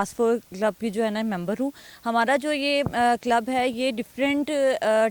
Task force club की जो है ना मेंबर हूँ। हमारा जो ये क्लब है ये डिफरेंट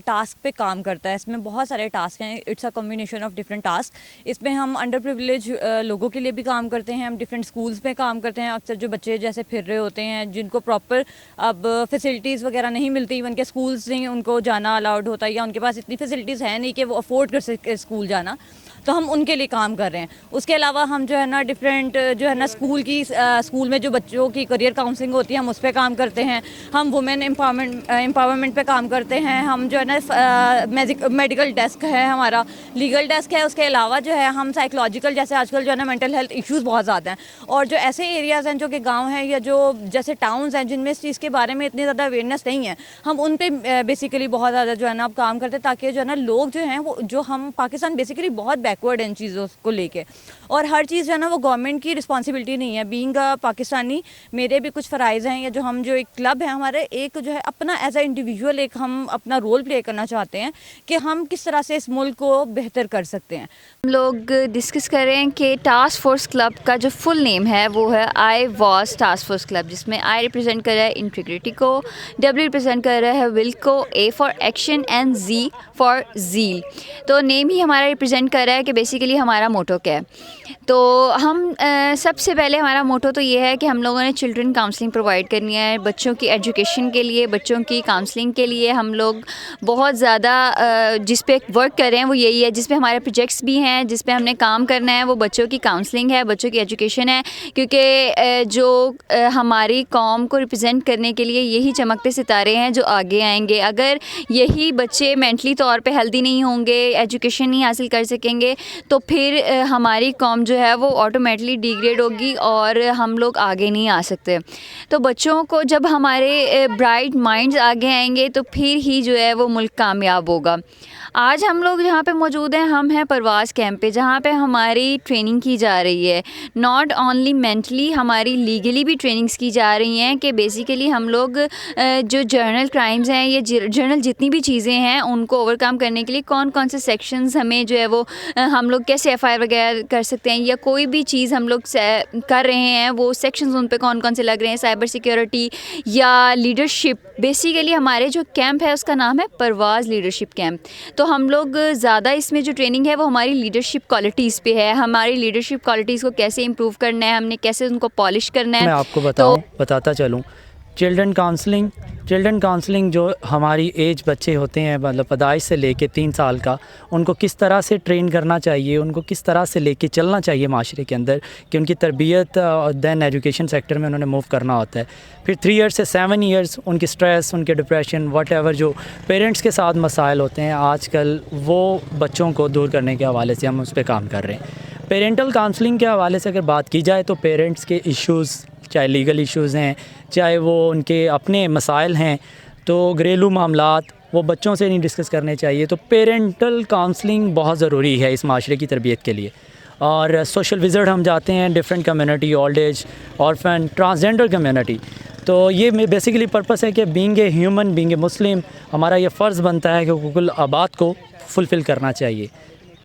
टास्क पे काम करता है। इसमें बहुत सारे टास्क हैं, it's a combination of different task. इसमें हम अंडर प्रिविलेज लोगों के लिए भी काम करते हैं, हम डिफरेंट स्कूल्स में काम करते हैं। अक्सर जो बच्चे जैसे फिर रहे होते हैं, जिनको प्रॉपर अब फैसिलिटीज़ वगैरह नहीं मिलती, इवन के स्कूल्स नहीं उनको जाना अलाउड होता है, या उनके पास इतनी फैसिलिटीज़ है नहीं कि वो अफोर्ड कर सके स्कूल जाना, तो हम उनके लिए काम कर रहे हैं। उसके अलावा हम जो है ना डिफरेंट जो है ना स्कूल में जो बच्चों की करियर काउंसलिंग होती है हम उस पर काम करते हैं। हम वुमेन एम्पावरमेंट पे काम करते हैं। हम जो है ना मेडिकल डेस्क है, हमारा लीगल डेस्क है। उसके अलावा जो है हम साइकोलॉजिकल, जैसे आजकल जो है ना मेंटल हेल्थ इश्यूज़ बहुत ज़्यादा हैं, और जो ऐसे एरियाज़ हैं जो कि गाँव हैं या जो जैसे टाउन्स हैं जिनमें इस चीज़ के बारे में इतनी ज़्यादा अवेयरनेस नहीं है, हम उन पर बेसिकली बहुत ज़्यादा जो है ना अब काम करते हैं, ताकि जो है ना लोग जो हैं वो, जो हम पाकिस्तान बेसिकली बहुत बैकवर्ड है इन चीज़ों को लेके, और हर चीज़ जो है ना वो गवर्नमेंट की रिस्पॉन्सिबिलिटी नहीं है। बीइंग पाकिस्तानी मेरे भी कुछ फ़राइज़ हैं, या जो हम जो एक क्लब है हमारे, एक जो है अपना एज अ इंडिविजुअल एक हम अपना रोल प्ले करना चाहते हैं कि हम किस तरह से इस मुल्क को बेहतर कर सकते हैं। हम लोग डिस्कस कर रहे हैं कि टास्क फोर्स क्लब का जो फुल नेम है वो है I was task force club, जिसमें आई रिप्रेजेंट कर रहा है इंटीग्रिटी को, डब्ल्यू रिप्रेजेंट कर रहा है विल को, A for action and G for zeal. तो नेम ही हमारा रिप्रेजेंट कर रहा है कि बेसिकली हमारा मोटो क्या है। तो हम सबसे पहले हमारा मोटो तो ये है कि हम लोगों ने चिल्ड्रन काउंसलिंग प्रोवाइड करनी है। बच्चों की एजुकेशन के लिए, बच्चों की काउंसलिंग के लिए हम लोग बहुत ज़्यादा जिस पे वर्क कर रहे हैं वो यही है। जिस पे हमारे प्रोजेक्ट्स भी हैं, जिस पे हमने काम करना है, वो बच्चों की काउंसलिंग है, बच्चों की एजुकेशन है। क्योंकि जो हमारी कौम को रिप्रेजेंट करने के लिए यही चमकते सितारे हैं जो आगे आएंगे। अगर यही बच्चे मेंटली तौर पे हेल्दी नहीं होंगे, एजुकेशन नहीं हासिल कर सकेंगे, तो फिर हमारी कौम जो है वो ऑटोमेटिकली डिग्रेड होगी और हम लोग आगे नहीं आ सकते। तो बच्चों को जब हमारे ब्राइट माइंड्स आगे आएंगे तो फिर ही जो है वो मुल्क कामयाब होगा। आज हम लोग जहाँ पे मौजूद हैं, हम हैं परवाज़ कैंप पे, जहाँ पे हमारी ट्रेनिंग की जा रही है। नॉट ओनली मेंटली, हमारी लीगली भी ट्रेनिंग्स की जा रही हैं कि बेसिकली हम लोग जो जर्नल क्राइम्स हैं, ये जर्नल जितनी भी चीज़ें हैं उनको ओवरकम करने के लिए कौन कौन से सेक्शंस हमें जो है वो हम लोग कैसे एफआईआर वगैरह कर सकते हैं, या कोई भी चीज़ हम लोग कर रहे हैं वो सेक्शंस उन पे कौन कौन से लग रहे हैं, साइबर सिक्योरिटी या लीडरशिप। बेसिकली हमारे जो कैंप है उसका नाम है परवाज़ लीडरशिप कैंप। तो हम लोग ज़्यादा इसमें जो ट्रेनिंग है वो हमारी लीडरशिप क्वालिटीज़ पे है। हमारी लीडरशिप क्वालिटीज़ को कैसे इम्प्रूव करना है, हमने कैसे उनको पॉलिश करना है। मैं आपको बताता चलूँ, चिल्ड्रन काउंसलिंग जो हमारी एज बच्चे होते हैं, मतलब पैदाइश से लेके 3 साल का, उनको किस तरह से ट्रेन करना चाहिए, उनको किस तरह से लेके चलना चाहिए माशरे के अंदर कि उनकी तरबियत दैन एजुकेशन सेक्टर में उन्होंने मूव करना होता है। फिर 3 ईयर्स से 7 ईयर्स उनकी स्ट्रेस, उनके डिप्रेशन, वट जो पेरेंट्स के साथ मसाइल होते हैं आजकल, वो बच्चों को दूर करने के हवाले से हम उस पर काम कर रहे हैं। पेरेंटल काउंसलिंग के हवाले से अगर बात की जाए तो पेरेंट्स के इश्यूज़, चाहे लीगल इश्यूज़ हैं, चाहे वो उनके अपने मसाइल हैं, तो घरेलू मामलात वो बच्चों से नहीं डिस्कस करने चाहिए। तो पेरेंटल काउंसलिंग बहुत ज़रूरी है इस माशरे की तरबियत के लिए। और सोशल विज़िट हम जाते हैं different community, old age, orphan, transgender community. तो ये बेसिकली पर्पस है कि being a human, being a Muslim, हमारा ये फ़र्ज़ बनता है कि हुकूकुल आबाद को फुलफ़िल करना चाहिए।